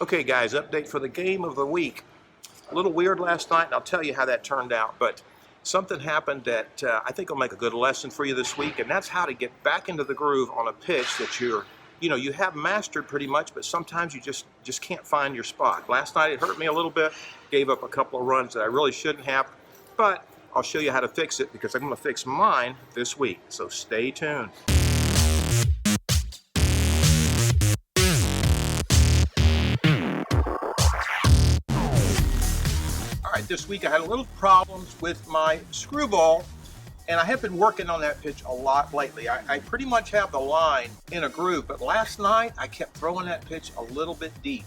Okay guys, update for the game of the week. A little weird last night, and I'll tell you how that turned out, but something happened that I think will make a good lesson for you this week, and that's how to get back into the groove on a pitch that you have mastered pretty much, but sometimes you just can't find your spot. Last night it hurt me a little bit, gave up a couple of runs that I really shouldn't have, but I'll show you how to fix it because I'm going to fix mine this week, so stay tuned. This week I had a little problems with my screwball, and I have been working on that pitch a lot lately. I pretty much have the line in a groove, but last night I kept throwing that pitch a little bit deep.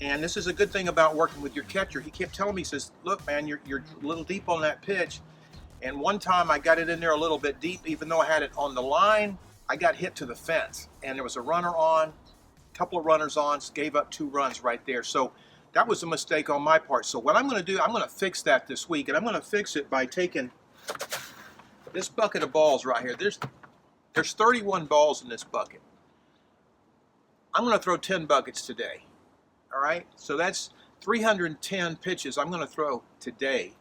And this is a good thing about working with your catcher. He kept telling me, he says, look man, you're a little deep on that pitch. And one time I got it in there a little bit deep, even though I had it on the line, I got hit to the fence. And there was a runner on, a couple of runners on, gave up 2 runs right there. So that was a mistake on my part. So what I'm going to do, I'm going to fix that this week, and I'm going to fix it by taking this bucket of balls right here. There's 31 balls in this bucket. I'm going to throw 10 buckets today. All right? So that's 310 pitches I'm going to throw today.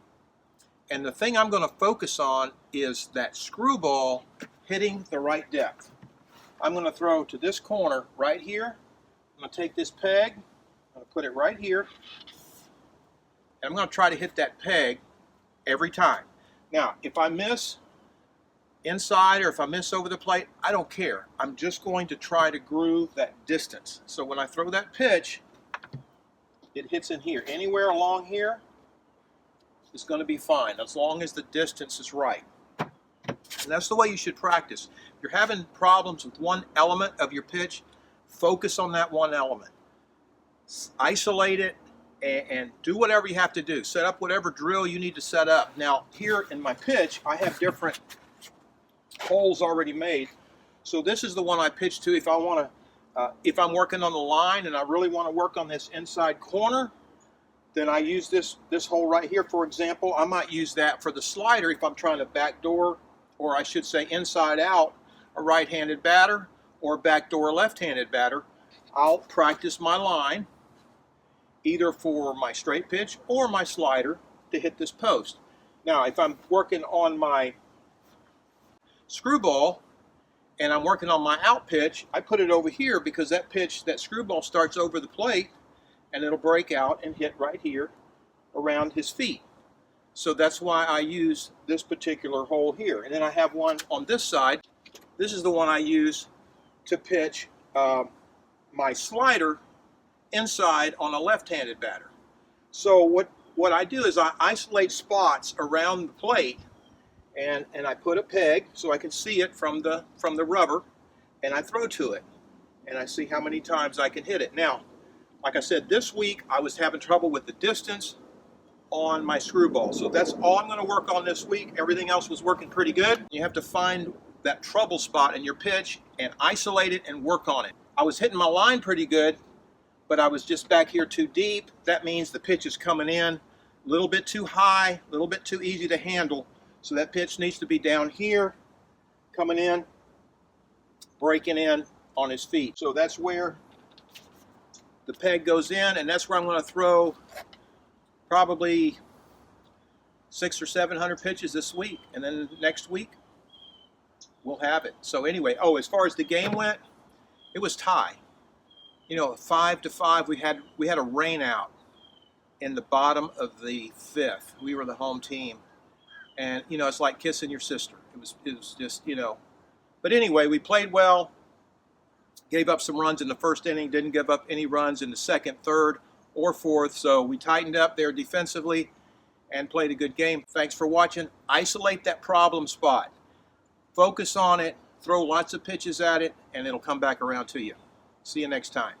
And the thing I'm going to focus on is that screwball hitting the right depth. I'm going to throw to this corner right here. I'm going to take this peg. I'm going to put it right here, and I'm going to try to hit that peg every time. Now, if I miss inside or if I miss over the plate, I don't care. I'm just going to try to groove that distance. So when I throw that pitch, it hits in here. Anywhere along here is going to be fine, as long as the distance is right. And that's the way you should practice. If you're having problems with one element of your pitch, focus on that one element. Isolate it and do whatever you have to do. Set up whatever drill you need to set up. Now here in my pitch, I have different holes already made. So this is the one I pitch to if I want to, if I'm working on the line and I really want to work on this inside corner, then I use this hole right here, for example. I might use that for the slider if I'm trying to backdoor, or I should say inside out, a right-handed batter or backdoor left-handed batter. I'll practice my line either for my straight pitch or my slider to hit this post. Now, if I'm working on my screwball and I'm working on my out pitch, I put it over here because that screwball starts over the plate and it'll break out and hit right here around his feet. So that's why I use this particular hole here. And then I have one on this side. This is the one I use to pitch my slider inside on a left-handed batter. So what I do is I isolate spots around the plate, and I put a peg so I can see it from the rubber, and I throw to it, and I see how many times I can hit it. Now, like I said, this week I was having trouble with the distance on my screwball, so that's all I'm going to work on this week. Everything else was working pretty good. You have to find that trouble spot in your pitch and isolate it and work on it. I was hitting my line pretty good, but I was just back here too deep. That means the pitch is coming in a little bit too high, a little bit too easy to handle. So that pitch needs to be down here, coming in, breaking in on his feet. So that's where the peg goes in, and that's where I'm going to throw probably 600 or 700 pitches this week, and then next week we'll have it. So anyway, as far as the game went, it was tie. 5-5. We had a rain out in the bottom of the 5th. We were the home team, and it's like kissing your sister. It was just But anyway, we played well. Gave up some runs in the first inning. Didn't give up any runs in the second, third, or fourth. So we tightened up there defensively and played a good game. Thanks for watching. Isolate that problem spot. Focus on it. Throw lots of pitches at it, and it'll come back around to you. See you next time.